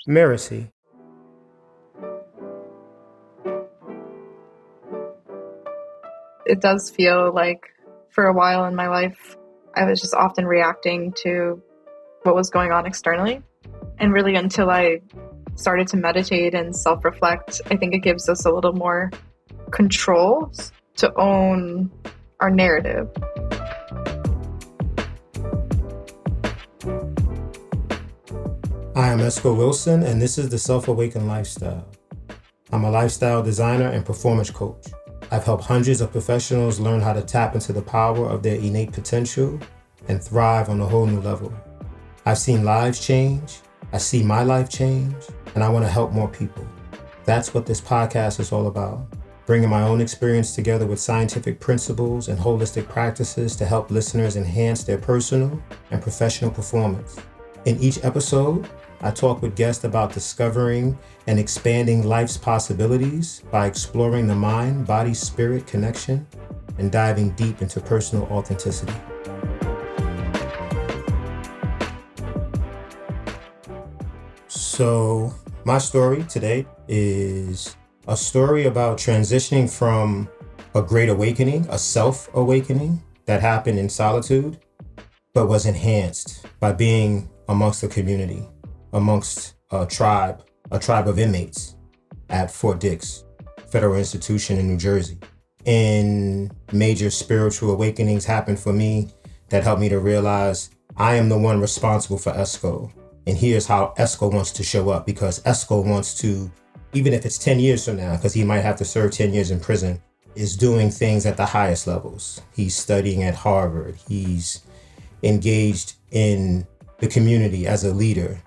Mirasee. It does feel like for a while in my life, I was just often reacting to what was going on externally. And really, until I started to meditate and self reflect, I think it gives us a little more control to own our narrative. I am Esco Wilson, and this is the Self-Awakened Lifestyle. I'm a lifestyle designer and performance coach. I've helped hundreds of professionals learn how to tap into the power of their innate potential and thrive on a whole new level. I've seen lives change, I see my life change, and I want to help more people. That's what this podcast is all about. Bringing my own experience together with scientific principles and holistic practices to help listeners enhance their personal and professional performance. In each episode, I talk with guests about discovering and expanding life's possibilities by exploring the mind, body, spirit connection and diving deep into personal authenticity. So, my story today is a story about transitioning from a great awakening, a self-awakening that happened in solitude, but was enhanced by being amongst a community, amongst a tribe of inmates at Fort Dix Federal Institution in New Jersey. And major spiritual awakenings happened for me that helped me to realize I am the one responsible for Esco. And here's how Esco wants to show up, because Esco wants to, even if it's 10 years from now, because he might have to serve 10 years in prison, is doing things at the highest levels. He's studying at Harvard. He's engaged in the community as a leader.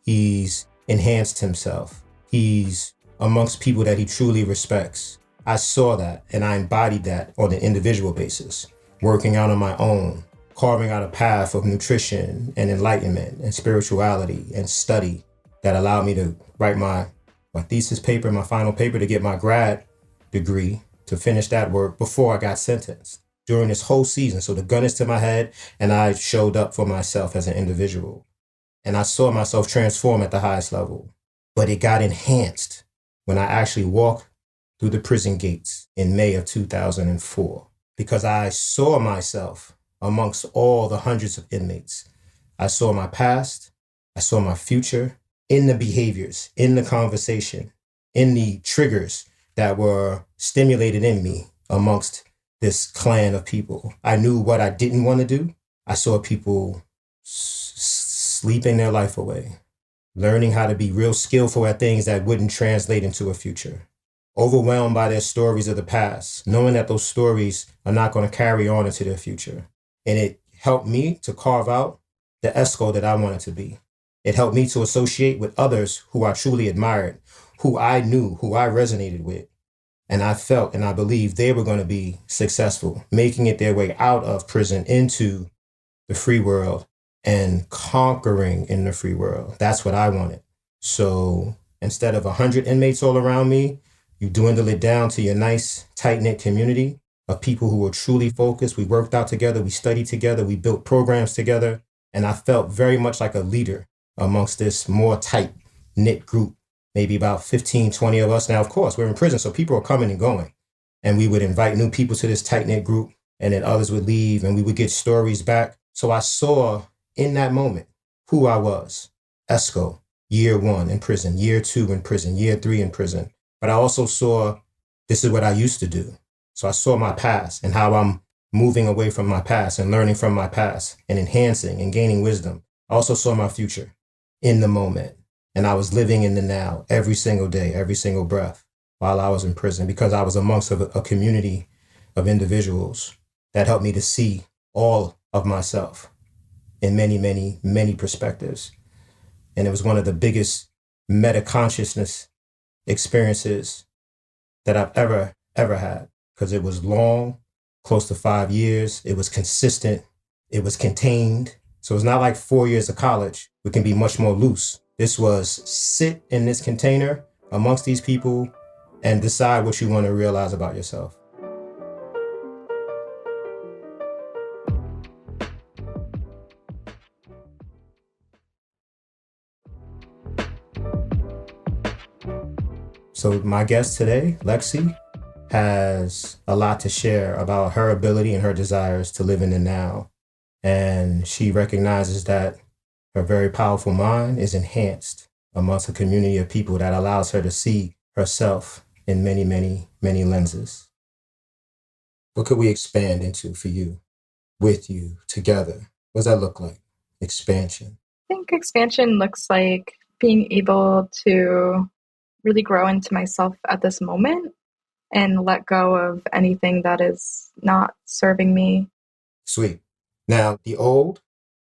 He's enhanced himself. He's amongst people that he truly respects. I saw that and I embodied that on an individual basis, working out on my own, carving out a path of nutrition and enlightenment and spirituality and study that allowed me to write my thesis paper, my final paper, to get my grad degree, to finish that work before I got sentenced during this whole season. So the gun is to my head and I showed up for myself as an individual. And I saw myself transform at the highest level. But it got enhanced when I actually walked through the prison gates in May of 2004, because I saw myself amongst all the hundreds of inmates. I saw my past, I saw my future in the behaviors, in the conversation, in the triggers that were stimulated in me amongst this clan of people. I knew what I didn't want to do. I saw people sleeping their life away, learning how to be real skillful at things that wouldn't translate into a future, overwhelmed by their stories of the past, knowing that those stories are not going to carry on into their future. And it helped me to carve out the Esco that I wanted to be. It helped me to associate with others who I truly admired, who I knew, who I resonated with. And I felt and I believed they were going to be successful, making it their way out of prison into the free world and conquering in the free world. That's what I wanted. So instead of 100 inmates all around me, you dwindle it down to your nice, tight-knit community of people who were truly focused. We worked out together, we studied together, we built programs together. And I felt very much like a leader amongst this more tight-knit group, maybe about 15, 20 of us. Now, of course, we're in prison, so people are coming and going. And we would invite new people to this tight-knit group, and then others would leave, and we would get stories back. So I saw in that moment who I was. Esco, year 1 in prison, year 2 in prison, year 3 in prison. But I also saw this is what I used to do. So I saw my past and how I'm moving away from my past and learning from my past and enhancing and gaining wisdom. I also saw my future in the moment. And I was living in the now every single day, every single breath while I was in prison, because I was amongst a community of individuals that helped me to see all of myself in many, many, many perspectives. And it was one of the biggest meta-consciousness experiences that I've ever had, because it was long, close to 5 years. It was consistent. It was contained. So it's not like 4 years of college. We can be much more loose. This was sit in this container amongst these people and decide what you want to realize about yourself. So my guest today, Lexi, has a lot to share about her ability and her desires to live in the now. And she recognizes that her very powerful mind is enhanced amongst a community of people that allows her to see herself in many, many, many lenses. What could we expand into for you, with you, together? What does that look like? Expansion. I think expansion looks like being able to really grow into myself at this moment and let go of anything that is not serving me. Sweet. Now, the old,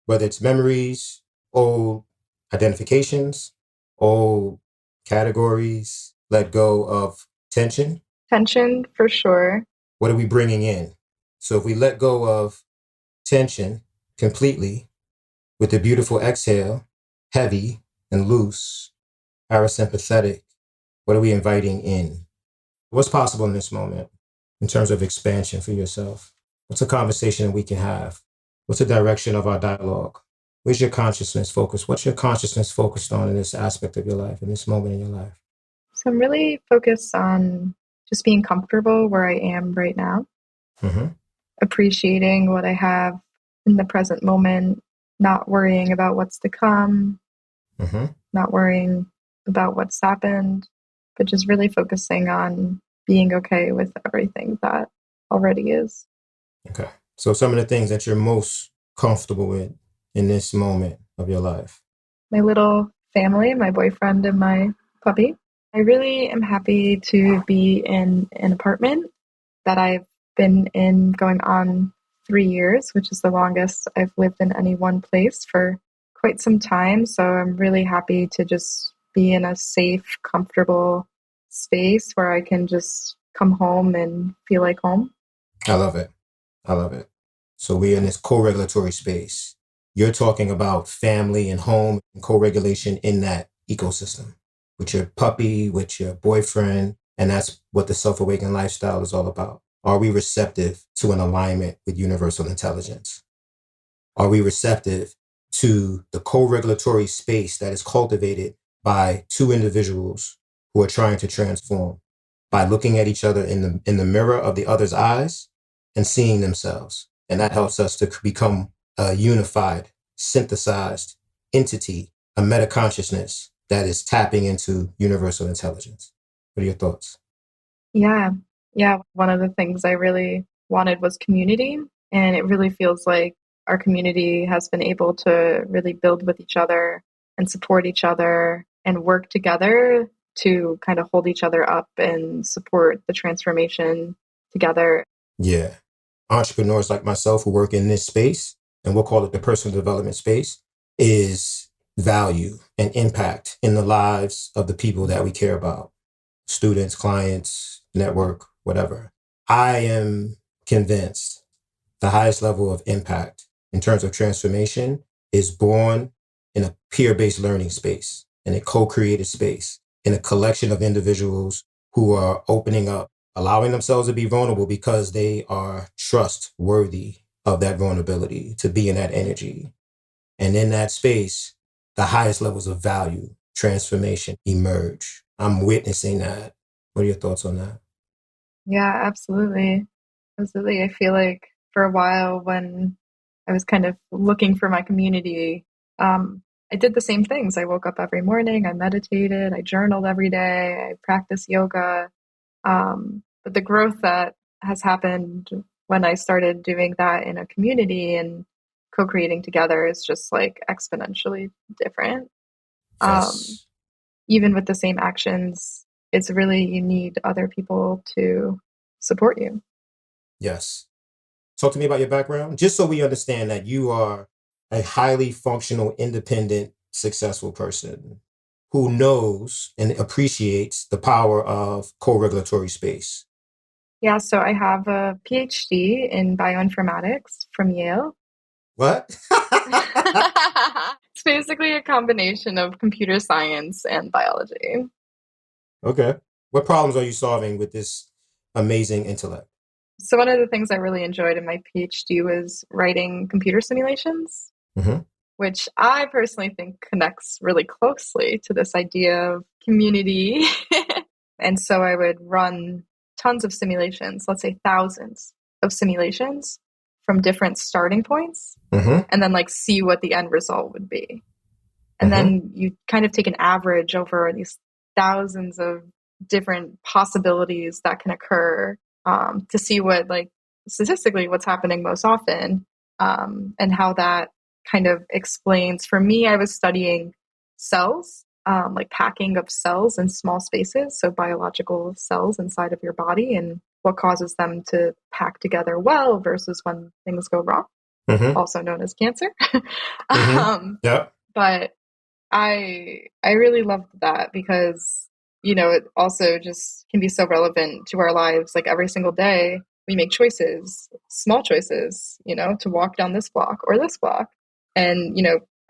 whether it's memories, old identifications, old categories, let go of tension. Tension for sure. What are we bringing in? So if we let go of tension completely with a beautiful exhale, heavy and loose, parasympathetic, what are we inviting in? What's possible in this moment in terms of expansion for yourself? What's a conversation that we can have? What's the direction of our dialogue? Where's your consciousness focused? What's your consciousness focused on in this aspect of your life, in this moment in your life? So I'm really focused on just being comfortable where I am right now, appreciating what I have in the present moment, not worrying about what's to come, not worrying about what's happened, but just really focusing on being okay with everything that already is. Okay. So some of the things that you're most comfortable with in this moment of your life. My little family, my boyfriend and my puppy. I really am happy to be in an apartment that I've been in going on 3 years, which is the longest I've lived in any one place for quite some time. So I'm really happy to just be in a safe, comfortable space where I can just come home and feel like home. I love it. I love it. So we're in this co-regulatory space. You're talking about family and home and co-regulation in that ecosystem with your puppy, with your boyfriend. And that's what the self-awakened lifestyle is all about. Are we receptive to an alignment with universal intelligence? Are we receptive to the co-regulatory space that is cultivated by two individuals who are trying to transform by looking at each other in the mirror of the other's eyes and seeing themselves? And that helps us to become a unified, synthesized entity, a meta consciousness that is tapping into universal intelligence. What are your thoughts? Yeah. Yeah. One of the things I really wanted was community. And it really feels like our community has been able to really build with each other and support each other and work together to kind of hold each other up and support the transformation together. Yeah. Entrepreneurs like myself who work in this space, and we'll call it the personal development space, is value and impact in the lives of the people that we care about. Students, clients, network, whatever. I am convinced the highest level of impact in terms of transformation is born in a peer-based learning space, in a co-created space, in a collection of individuals who are opening up, allowing themselves to be vulnerable because they are trustworthy of that vulnerability, to be in that energy. And in that space, the highest levels of value, transformation emerge. I'm witnessing that. What are your thoughts on that? Yeah, absolutely. Absolutely. I feel like for a while when I was kind of looking for my community, I did the same things. I woke up every morning, I meditated, I journaled every day, I practiced yoga. But the growth that has happened when I started doing that in a community and co-creating together is just like exponentially different. Um, Yes. Even with the same actions, it's really, you need other people to support you. Yes. Talk to me about your background, just so we understand that you are a highly functional, independent, successful person who knows and appreciates the power of co-regulatory space. Yeah, so I have a PhD in bioinformatics from Yale. What? It's basically a combination of computer science and biology. Okay. What problems are you solving with this amazing intellect? So one of the things I really enjoyed in my PhD was writing computer simulations, Mm-hmm. which I personally think connects really closely to this idea of community And so I would run tons of simulations, let's say thousands of simulations from different starting points, Mm-hmm. and then like see what the end result would be. And Mm-hmm. then you kind of take an average over these thousands of different possibilities that can occur, to see what, like, statistically what's happening most often, and how that kind of explains. For me, I was studying cells, like packing of cells in small spaces, so biological cells inside of your body, and what causes them to pack together well versus when things go wrong, Mm-hmm. also known as cancer. Mm-hmm. um, Yep. but I really loved that because, it also just can be so relevant to our lives. Like every single day, we make choices, small choices, to walk down this block or this block. And,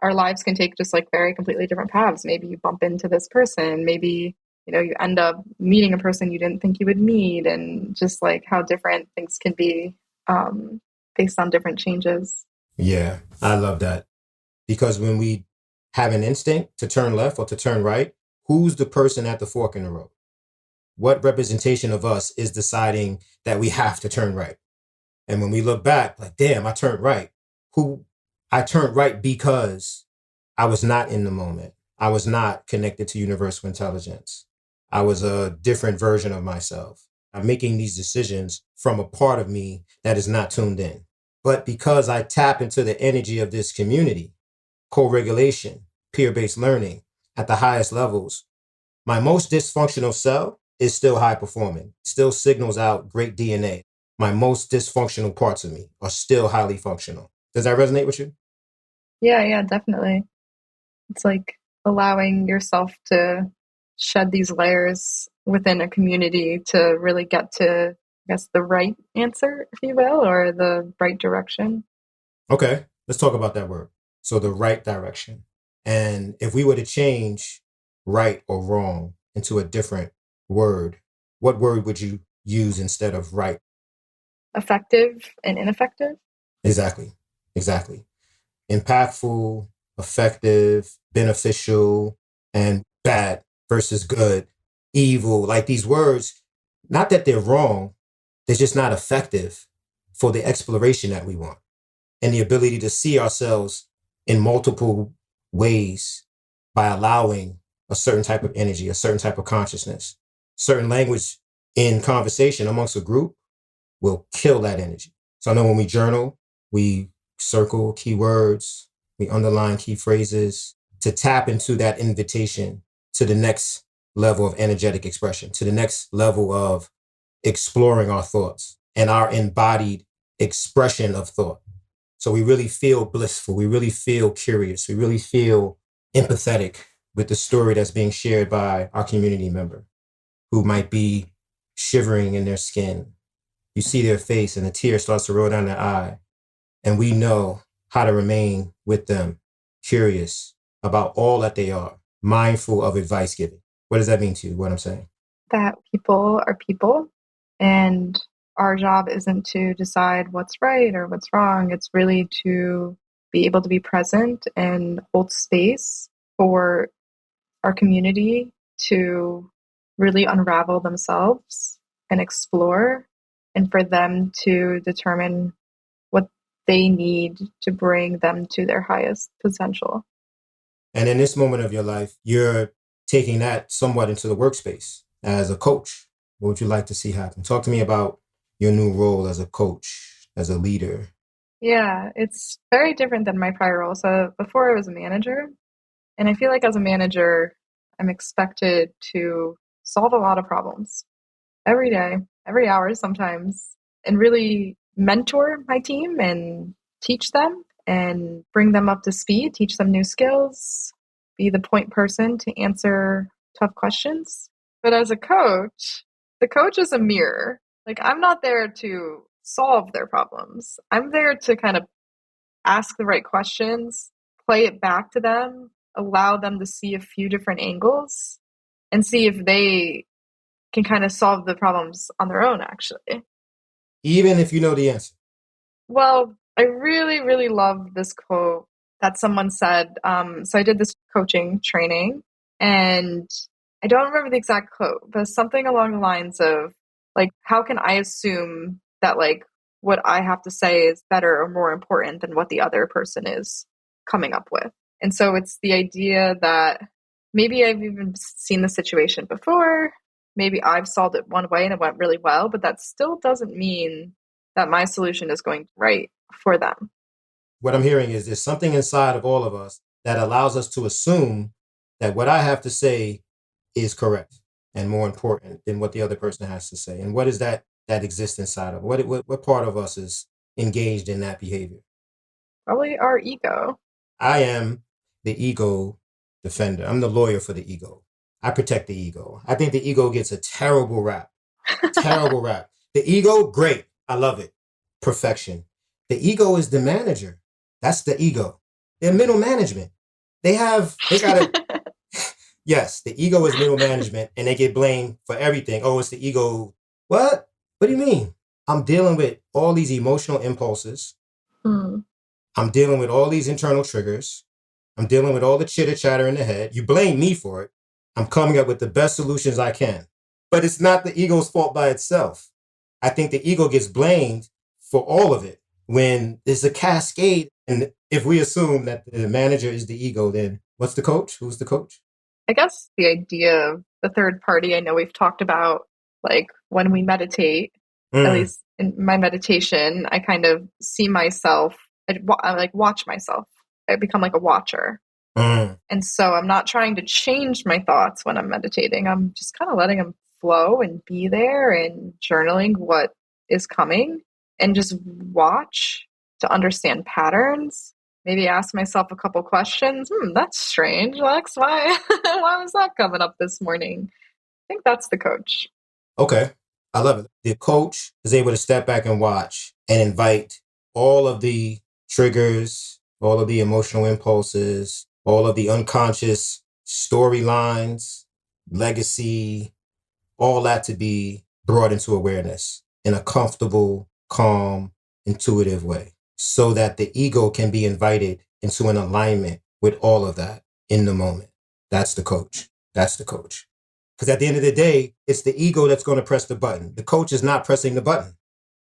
our lives can take just like very completely different paths. Maybe you bump into this person, maybe, you end up meeting a person you didn't think you would meet, and just like how different things can be, um, based on different changes. Yeah, I love that. Because when we have an instinct to turn left or to turn right, who's the person at the fork in the road? What representation of us is deciding that we have to turn right? And when we look back, like, damn, I turned right. Who I turned right because I was not in the moment. I was not connected to universal intelligence. I was a different version of myself. I'm making these decisions from a part of me that is not tuned in. But because I tap into the energy of this community, co-regulation, peer-based learning at the highest levels, my most dysfunctional cell is still high performing, still signals out great DNA. My most dysfunctional parts of me are still highly functional. Does that resonate with you? Yeah, yeah, definitely. It's like allowing yourself to shed these layers within a community to really get to, I guess, the right answer, if you will, or the right direction. Okay, let's talk about that word. So the right direction. And if we were to change right or wrong into a different word, what word would you use instead of right? Effective and ineffective. Exactly. Exactly. Impactful, effective, beneficial, and bad versus good, evil. Like these words, not that they're wrong, they're just not effective for the exploration that we want and the ability to see ourselves in multiple ways by allowing a certain type of energy, a certain type of consciousness, certain language in conversation amongst a group will kill that energy. So I know when we journal, we circle keywords, we underline key phrases to tap into that invitation to the next level of energetic expression, to the next level of exploring our thoughts and our embodied expression of thought. So we really feel blissful. We really feel curious. We really feel empathetic with the story that's being shared by our community member who might be shivering in their skin. You see their face and a tear starts to roll down their eye. And we know how to remain with them, curious about all that they are, mindful of advice giving. What does that mean to you, what I'm saying? That people are people, and our job isn't to decide what's right or what's wrong. It's really to be able to be present and hold space for our community to really unravel themselves and explore, and for them to determine what they need to bring them to their highest potential. And in this moment of your life, you're taking that somewhat into the workspace as a coach. What would you like to see happen? Talk to me about your new role as a coach, as a leader. Yeah, it's very different than my prior role. So before I was a manager, and I feel like as a manager, I'm expected to solve a lot of problems every day, every hour sometimes, and really mentor my team and teach them and bring them up to speed, teach them new skills, be the point person to answer tough questions. But as a coach, the coach is a mirror. Like, I'm not there to solve their problems. I'm there to kind of ask the right questions, play it back to them, allow them to see a few different angles, and see if they can kind of solve the problems on their own, actually. Even if you know the answer. Well, I really, really love this quote that someone said. So I did this coaching training, and I don't remember the exact quote, but something along the lines of like, how can I assume that like what I have to say is better or more important than what the other person is coming up with? And so it's the idea that maybe I've even seen the situation before. Maybe I've solved it one way and it went really well, but that still doesn't mean that my solution is going right for them. What I'm hearing is there's something inside of all of us that allows us to assume that what I have to say is correct and more important than what the other person has to say. And what is that exists inside of what part of us is engaged in that behavior? Probably our ego. I am the ego defender. I'm the lawyer for the ego. I protect the ego. I think the ego gets a terrible rap. Terrible rap. The ego, great. I love it. Perfection. The ego is the manager. That's the ego. They're middle management. They got to, yes, the ego is middle management and they get blamed for everything. Oh, it's the ego. What? What do you mean? I'm dealing with all these emotional impulses. Hmm. I'm dealing with all these internal triggers. I'm dealing with all the chitter chatter in the head. You blame me for it. I'm coming up with the best solutions I can. But it's not the ego's fault by itself. I think the ego gets blamed for all of it when there's a cascade. And if we assume that the manager is the ego, then what's the coach? Who's the coach? I guess the idea of the third party, I know we've talked about like when we meditate, at least in my meditation, I kind of see myself, I like watch myself. I become like a watcher. And so I'm not trying to change my thoughts when I'm meditating. I'm just kind of letting them flow and be there and journaling what is coming and just watch to understand patterns. Maybe ask myself a couple questions. That's strange, Lex. Why? Why was that coming up this morning? I think that's the coach. Okay. I love it. The coach is able to step back and watch and invite all of the triggers, all of the emotional impulses, all of the unconscious storylines, legacy, all that to be brought into awareness in a comfortable, calm, intuitive way so that the ego can be invited into an alignment with all of that in the moment. That's the coach. That's the coach. Because at the end of the day, it's the ego that's going to press the button. The coach is not pressing the button.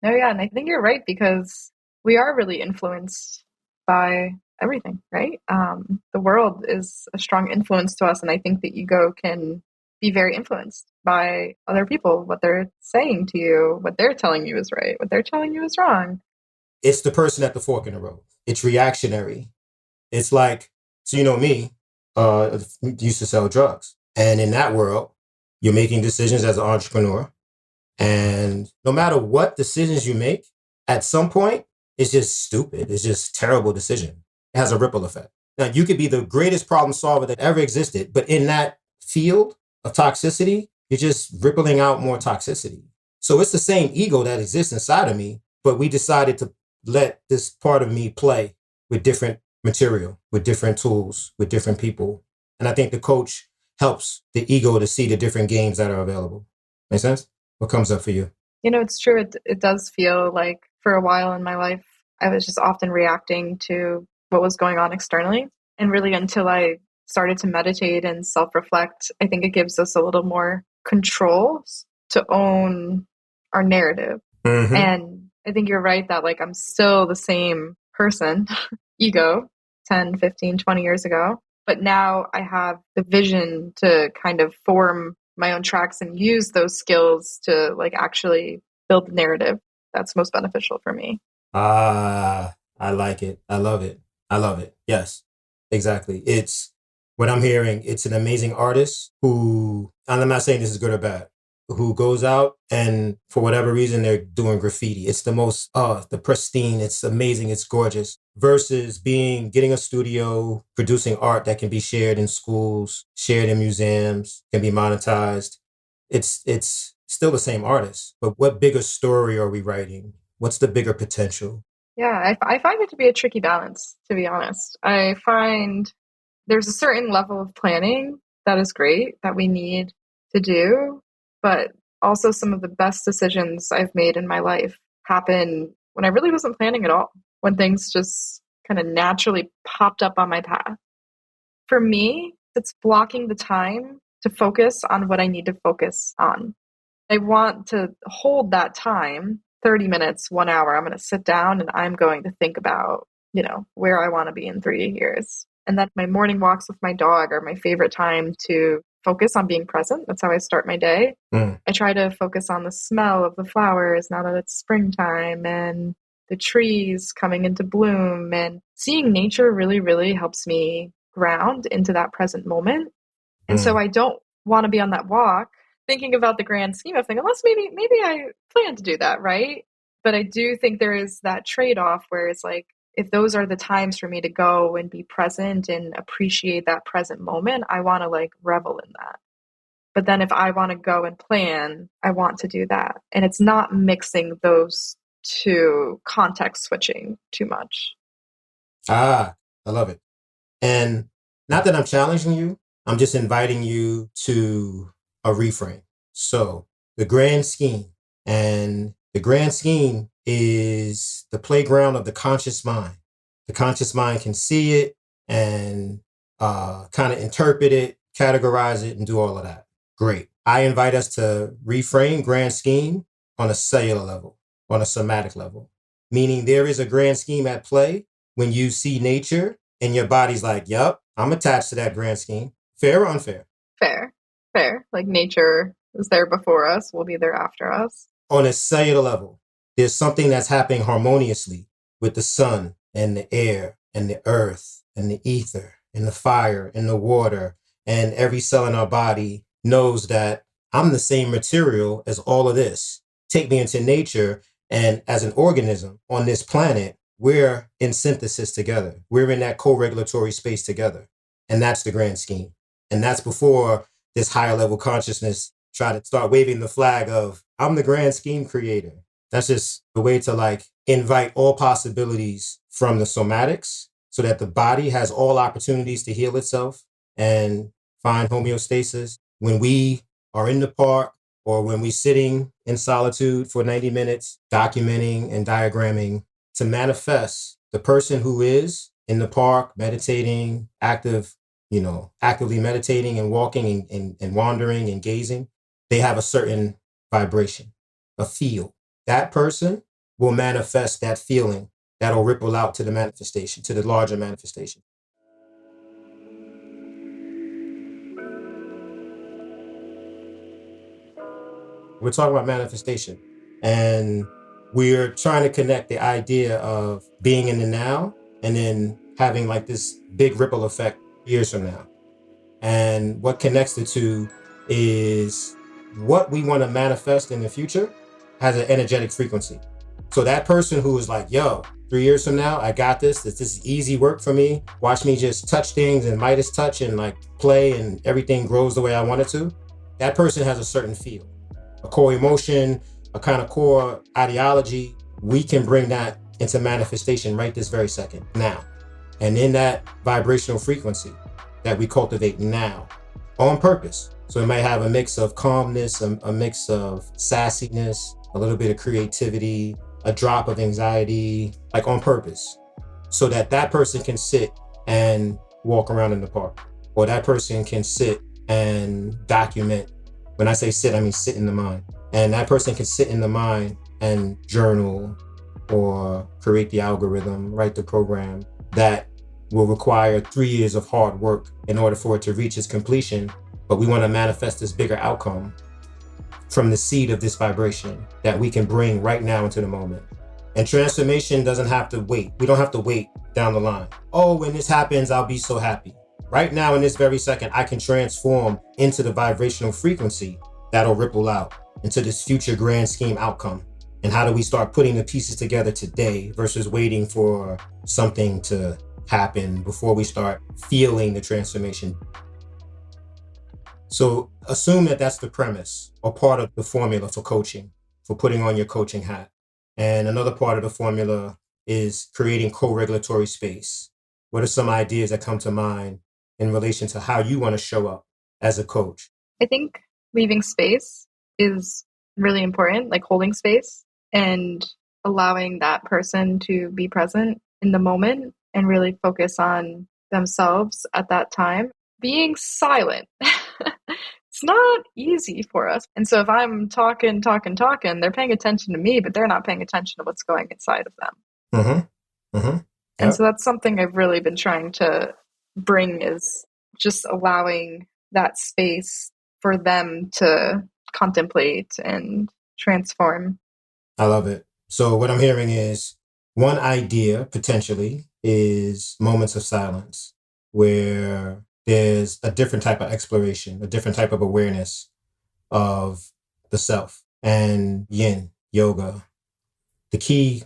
Oh, yeah. And I think you're right because we are really influenced by everything, right? The world is a strong influence to us. And I think the ego can be very influenced by other people, what they're saying to you, what they're telling you is right, what they're telling you is wrong. It's the person at the fork in the road. It's reactionary. It's like, so you know me, used to sell drugs. And in that world, you're making decisions as an entrepreneur. And no matter what decisions you make, at some point, it's just stupid. It's just a terrible decision. It has a ripple effect. Now, you could be the greatest problem solver that ever existed, but in that field of toxicity, you're just rippling out more toxicity. So it's the same ego that exists inside of me, but we decided to let this part of me play with different material, with different tools, with different people. And I think the coach helps the ego to see the different games that are available. Make sense? What comes up for you? You know, it's true. It does feel like for a while in my life, I was just often reacting to what was going on externally. And really, until I started to meditate and self reflect, I think it gives us a little more control to own our narrative. Mm-hmm. And I think you're right that like I'm still the same person, ego, 10, 15, 20 years ago. But now I have the vision to kind of form my own tracks and use those skills to like actually build the narrative that's most beneficial for me. Ah, I like it. I love it. I love it. Yes, exactly. It's what I'm hearing. It's an amazing artist who, and I'm not saying this is good or bad, who goes out and for whatever reason, they're doing graffiti. It's the most, the pristine. It's amazing. It's gorgeous versus getting a studio, producing art that can be shared in schools, shared in museums, can be monetized. It's still the same artist, but what bigger story are we writing? What's the bigger potential? Yeah, I find it to be a tricky balance, to be honest. I find there's a certain level of planning that is great that we need to do, but also some of the best decisions I've made in my life happen when I really wasn't planning at all, when things just kind of naturally popped up on my path. For me, it's blocking the time to focus on what I need to focus on. I want to hold that time, 30 minutes, 1 hour. I'm going to sit down and I'm going to think about, where I want to be in 3 years. And that my morning walks with my dog are my favorite time to focus on being present. That's how I start my day. I try to focus on the smell of the flowers now that it's springtime and the trees coming into bloom, and seeing nature really, really helps me ground into that present moment. And so I don't want to be on that walk thinking about the grand scheme of things, unless maybe I plan to do that, right? But I do think there is that trade-off where it's like, if those are the times for me to go and be present and appreciate that present moment, I want to like revel in that. But then if I want to go and plan, I want to do that. And it's not mixing those two, context switching too much. I love it. And not that I'm challenging you, I'm just inviting you to a reframe. So the grand scheme, and the grand scheme is the playground of the conscious mind. The conscious mind can see it and kind of interpret it, categorize it, and do all of that. Great. I invite us to reframe grand scheme on a cellular level, on a somatic level, meaning there is a grand scheme at play when you see nature and your body's like, yup, I'm attached to that grand scheme. Fair or unfair? Fair. Like nature is there before us, will be there after us. On a cellular level, there's something that's happening harmoniously with the sun and the air and the earth and the ether and the fire and the water. And every cell in our body knows that I'm the same material as all of this. Take me into nature. And as an organism on this planet, we're in synthesis together. We're in that co-regulatory space together. And that's the grand scheme. And that's before this higher level consciousness try to start waving the flag of, I'm the grand scheme creator. That's just the way to like invite all possibilities from the somatics so that the body has all opportunities to heal itself and find homeostasis. When we are in the park or when we're sitting in solitude for 90 minutes, documenting and diagramming to manifest the person who is in the park, meditating, actively meditating and walking and wandering and gazing, they have a certain vibration, a feel. That person will manifest that feeling that'll ripple out to the manifestation, to the larger manifestation. We're talking about manifestation, and we're trying to connect the idea of being in the now and then having like this big ripple effect years from now. And what connects the two is what we want to manifest in the future has an energetic frequency. So that person who is like, yo, 3 years from now, I got this. This is easy work for me. Watch me just touch things and Midas touch and like play and everything grows the way I want it to. That person has a certain feel, a core emotion, a kind of core ideology. We can bring that into manifestation right this very second now. And in that vibrational frequency that we cultivate now on purpose. So it might have a mix of calmness, a mix of sassiness, a little bit of creativity, a drop of anxiety, like on purpose, so that that person can sit and walk around in the park, or that person can sit and document. When I say sit, I mean sit in the mind. And that person can sit in the mind and journal or create the algorithm, write the program that will require 3 years of hard work in order for it to reach its completion. But we want to manifest this bigger outcome from the seed of this vibration that we can bring right now into the moment. And transformation doesn't have to wait. We don't have to wait down the line. Oh, when this happens, I'll be so happy. Right now, in this very second, I can transform into the vibrational frequency that'll ripple out into this future grand scheme outcome. And how do we start putting the pieces together today versus waiting for something to happen before we start feeling the transformation? So assume that that's the premise or part of the formula for coaching, for putting on your coaching hat. And another part of the formula is creating co-regulatory space. What are some ideas that come to mind in relation to how you want to show up as a coach? I think leaving space is really important, like holding space and allowing that person to be present in the moment and really focus on themselves at that time. Being silent It's not easy for us. And so if I'm talking, they're paying attention to me, but they're not paying attention to what's going inside of them. Mm-hmm. And Yep. so that's something I've really been trying to bring, is just allowing that space for them to contemplate and transform. I love it. So what I'm hearing is one idea potentially is moments of silence where there's a different type of exploration, a different type of awareness of the self and yin yoga. The key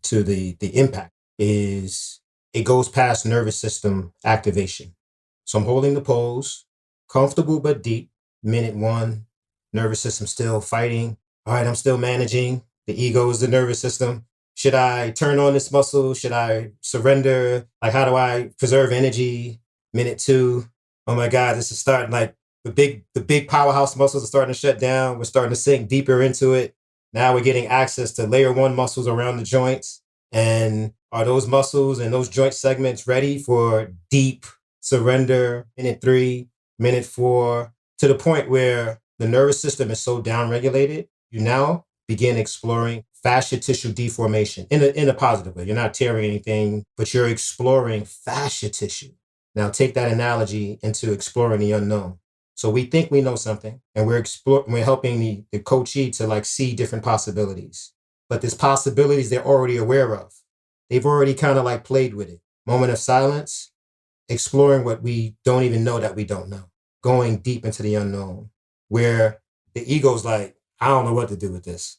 to the impact is it goes past nervous system activation. So I'm holding the pose, comfortable but deep. Minute one, nervous system still fighting. All right, I'm still managing. The ego is the nervous system. Should I turn on this muscle? Should I surrender? Like, how do I preserve energy? Minute two, oh my God, this is starting, like the big powerhouse muscles are starting to shut down. We're starting to sink deeper into it. Now we're getting access to layer one muscles around the joints. And are those muscles and those joint segments ready for deep surrender? Minute three, minute four, to the point where the nervous system is so downregulated, you now begin exploring fascia tissue deformation in a positive way. You're not tearing anything, but you're exploring fascia tissue. Now take that analogy into exploring the unknown. So we think we know something, and we're helping the coachee to like see different possibilities. But there's possibilities they're already aware of. They've already kind of like played with it. Moment of silence, exploring what we don't even know that we don't know, going deep into the unknown, where the ego's like, I don't know what to do with this.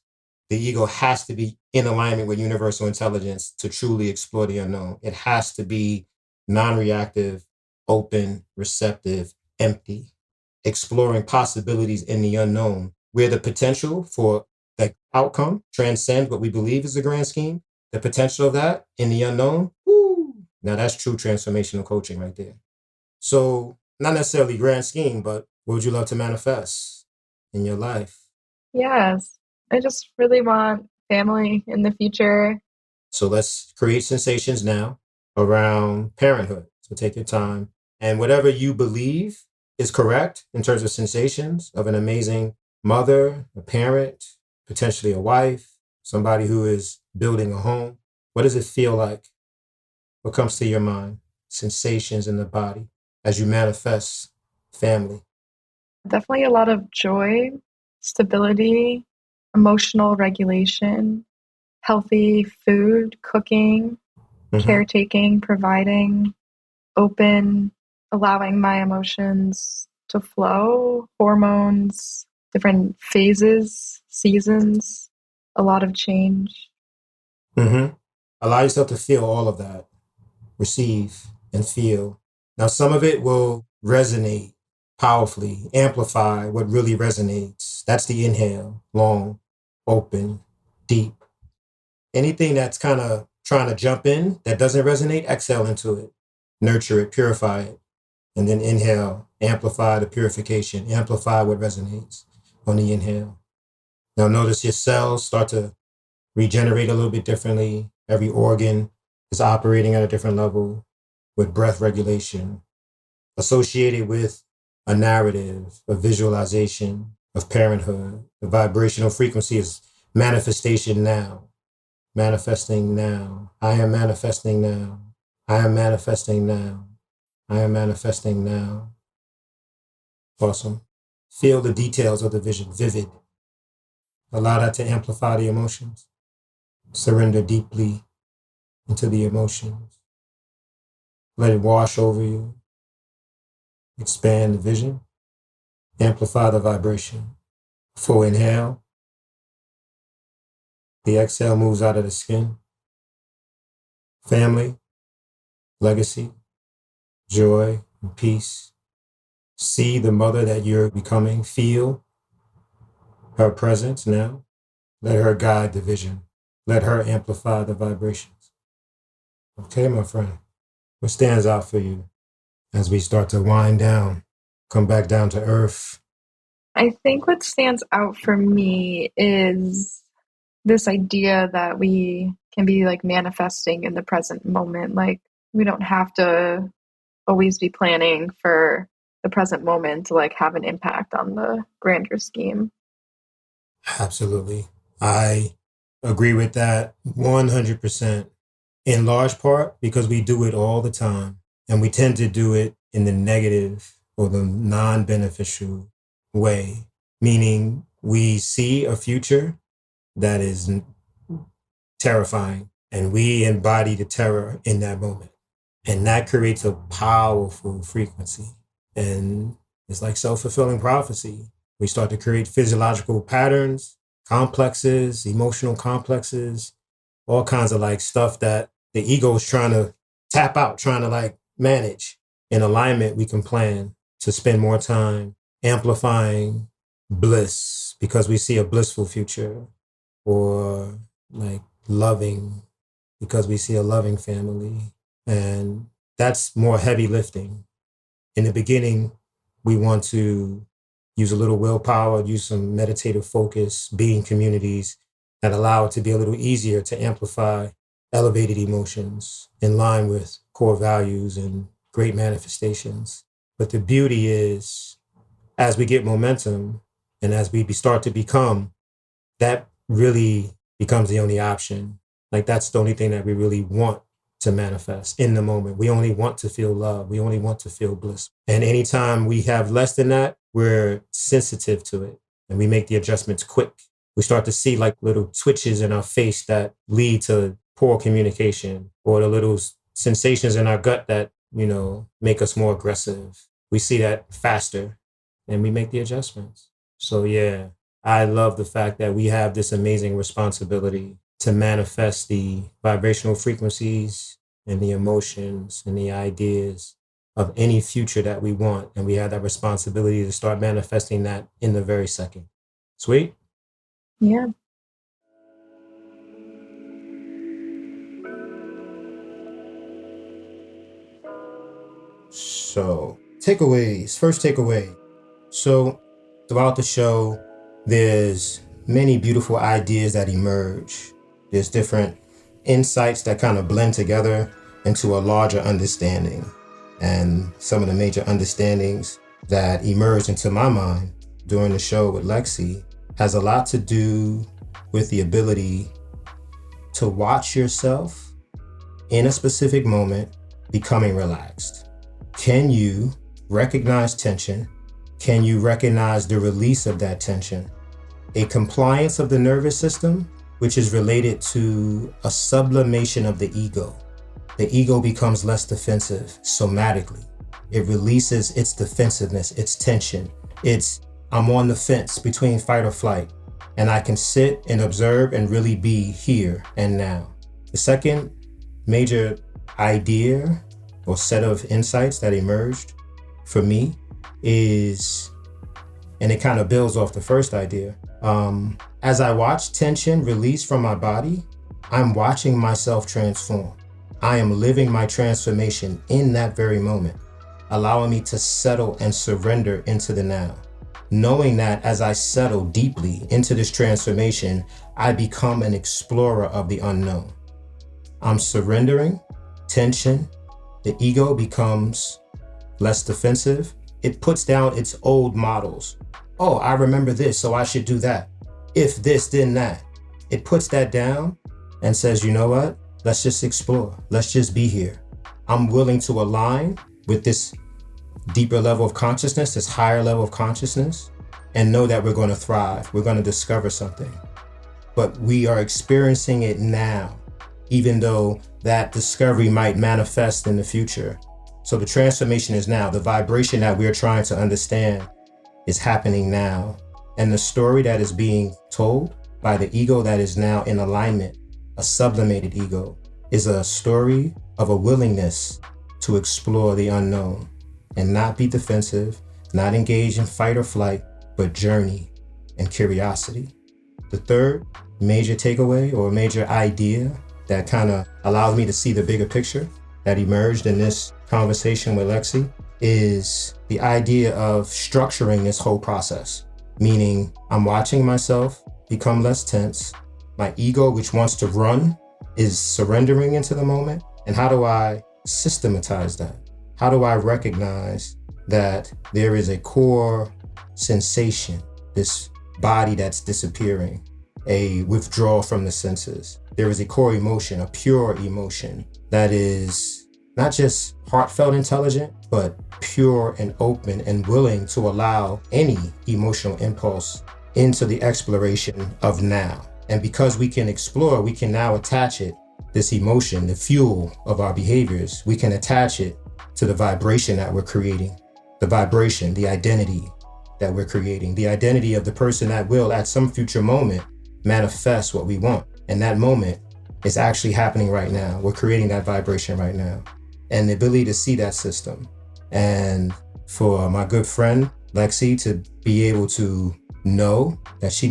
The ego has to be in alignment with universal intelligence to truly explore the unknown. It has to be non-reactive, open, receptive, empty, exploring possibilities in the unknown, where the potential for the outcome transcends what we believe is the grand scheme. The potential of that in the unknown, woo, now that's true transformational coaching right there. So not necessarily grand scheme, but what would you love to manifest in your life? Yes, I just really want family in the future. So let's create sensations now around parenthood. So take your time. And whatever you believe is correct in terms of sensations of an amazing mother, a parent, potentially a wife, somebody who is building a home. What does it feel like? What comes to your mind? Sensations in the body as you manifest family. Definitely a lot of joy, stability, emotional regulation, healthy food, cooking, Mm-hmm. caretaking, providing, open, allowing my emotions to flow, hormones, different phases, seasons, a lot of change. Mm-hmm. Allow yourself to feel all of that. Receive and feel. Now, some of it will resonate powerfully, amplify what really resonates. That's the inhale, long, open, deep. Anything that's kind of trying to jump in that doesn't resonate, exhale into it, nurture it, purify it, and then inhale, amplify the purification, amplify what resonates on the inhale. Now, notice your cells start to regenerate a little bit differently. Every organ is operating at a different level with breath regulation, associated with a narrative, a visualization of parenthood. The vibrational frequency is manifestation now, manifesting now. I am manifesting now. I am manifesting now. I am manifesting now. Awesome. Feel the details of the vision, vivid. Allow that to amplify the emotions. Surrender deeply into the emotions. Let it wash over you. Expand the vision. Amplify the vibration. Full inhale. The exhale moves out of the skin. Family, legacy, joy, and peace. See the mother that you're becoming. Feel her presence now. Let her guide the vision. Let her amplify the vibrations. Okay, my friend. What stands out for you as we start to wind down, come back down to earth? I think what stands out for me is this idea that we can be like manifesting in the present moment. Like, we don't have to always be planning for the present moment to like have an impact on the grander scheme. Absolutely. I agree with that 100%. In large part because we do it all the time, and we tend to do it in the negative or the non-beneficial way, meaning we see a future that is terrifying and we embody the terror in that moment. And that creates a powerful frequency. And it's like self-fulfilling prophecy. We start to create physiological patterns, complexes, emotional complexes, all kinds of like stuff that the ego is trying to tap out, trying to like manage. In alignment, we can plan to spend more time amplifying bliss because we see a blissful future, or like loving because we see a loving family. And that's more heavy lifting. In the beginning, we want to use a little willpower, use some meditative focus, be in communities that allow it to be a little easier to amplify elevated emotions in line with core values and great manifestations. But the beauty is, as we get momentum and as we start to become, that really becomes the only option. Like that's the only thing that we really want to manifest in the moment. We only want to feel love. We only want to feel bliss. And anytime we have less than that, we're sensitive to it and we make the adjustments quick. We start to see like little twitches in our face that lead to poor communication, or the little sensations in our gut that, make us more aggressive. We see that faster and we make the adjustments. So yeah, I love the fact that we have this amazing responsibility to manifest the vibrational frequencies and the emotions and the ideas of any future that we want. And we have that responsibility to start manifesting that in the very second. Sweet? Yeah. So, takeaways. First takeaway. So, throughout the show, there's many beautiful ideas that emerge. There's different insights that kind of blend together into a larger understanding. And some of the major understandings that emerged into my mind during the show with Lexi has a lot to do with the ability to watch yourself in a specific moment becoming relaxed. Can you recognize tension? Can you recognize the release of that tension? A compliance of the nervous system, which is related to a sublimation of the ego. The ego becomes less defensive somatically. It releases its defensiveness, its tension. I'm on the fence between fight or flight, and I can sit and observe and really be here and now. The second major idea or set of insights that emerged for me is, and it kind of builds off the first idea. As I watch tension release from my body, I'm watching myself transform. I am living my transformation in that very moment, allowing me to settle and surrender into the now. Knowing that as I settle deeply into this transformation, I become an explorer of the unknown. I'm surrendering tension. The ego becomes less defensive. It puts down its old models. Oh, I remember this, so I should do that. If this, then that. It puts that down and says, you know what? Let's just explore. Let's just be here. I'm willing to align with this deeper level of consciousness, this higher level of consciousness, and know that we're going to thrive. We're going to discover something. But we are experiencing it now, even though that discovery might manifest in the future. So the transformation is now. The vibration that we're trying to understand is happening now. And the story that is being told by the ego that is now in alignment, a sublimated ego, is a story of a willingness to explore the unknown and not be defensive, not engage in fight or flight, but journey and curiosity. The third major takeaway or major idea that kind of allows me to see the bigger picture that emerged in this conversation with Lexi is the idea of structuring this whole process. Meaning I'm watching myself become less tense. My ego, which wants to run, is surrendering into the moment. And how do I systematize that? How do I recognize that there is a core sensation, this body that's disappearing, a withdrawal from the senses. There is a core emotion, a pure emotion that is not just heartfelt intelligent, but pure and open and willing to allow any emotional impulse into the exploration of now. And because we can explore, we can now attach it, this emotion, the fuel of our behaviors, we can attach it to the vibration that we're creating, the vibration, the identity that we're creating, the identity of the person that will at some future moment manifest what we want. And that moment is actually happening right now. We're creating that vibration right now. And the ability to see that system. And for my good friend, Lexi, to be able to know that she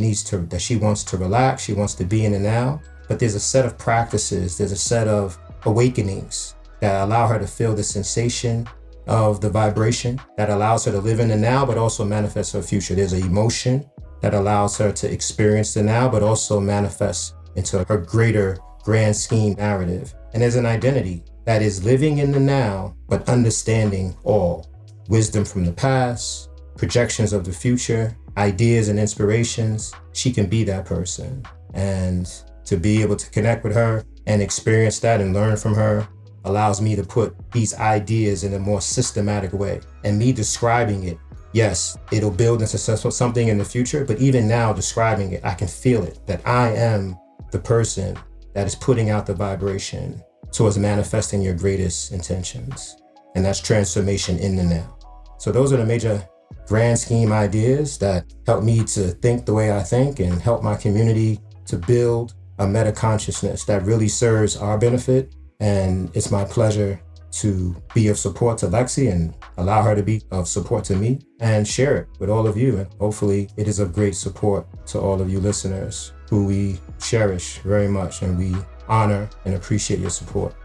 wants to relax, she wants to be in the now, but there's a set of practices, there's a set of awakenings that allow her to feel the sensation of the vibration, that allows her to live in the now, but also manifest her future. There's an emotion that allows her to experience the now, but also manifest into her greater grand scheme narrative. And there's an identity that is living in the now, but understanding all. Wisdom from the past, projections of the future, ideas and inspirations. She can be that person. And to be able to connect with her and experience that and learn from her allows me to put these ideas in a more systematic way. And me describing it, yes, it'll build into something in the future, but even now describing it, I can feel it, that I am the person that is putting out the vibration towards manifesting your greatest intentions. And that's transformation in the now. So those are the major grand scheme ideas that help me to think the way I think and help my community to build a meta consciousness that really serves our benefit. And it's my pleasure to be of support to Lexi and allow her to be of support to me and share it with all of you. And hopefully it is of great support to all of you listeners who we cherish very much, and we honor and appreciate your support.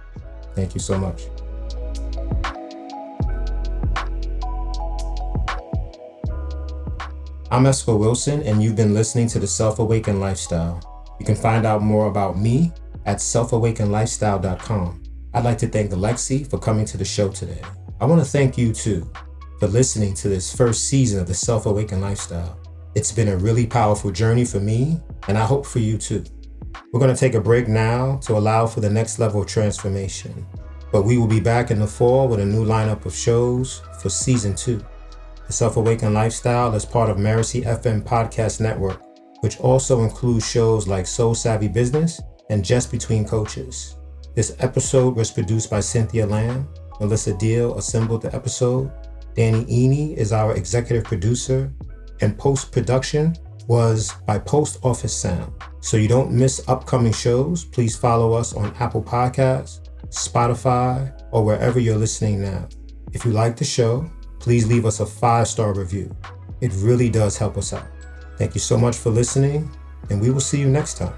Thank you so much. I'm Esco Wilson, and you've been listening to The Self-Awakened Lifestyle. You can find out more about me at selfawakenedlifestyle.com. I'd like to thank Lexi for coming to the show today. I want to thank you too for listening to this first season of The Self-Awakened Lifestyle. It's been a really powerful journey for me, and I hope for you too. We're going to take a break now to allow for the next level of transformation. But we will be back in the fall with a new lineup of shows for season 2. The Self-Awakened Lifestyle is part of Mirasee FM Podcast Network, which also includes shows like Soul Savvy Business and Just Between Coaches. This episode was produced by Cynthia Lamb. Melissa Deal assembled the episode. Danny Eni is our executive producer, and post-production was by Post Office Sound. So you don't miss upcoming shows, please follow us on Apple Podcasts, Spotify, or wherever you're listening now. If you like the show, please leave us a 5-star review. It really does help us out. Thank you so much for listening, and we will see you next time.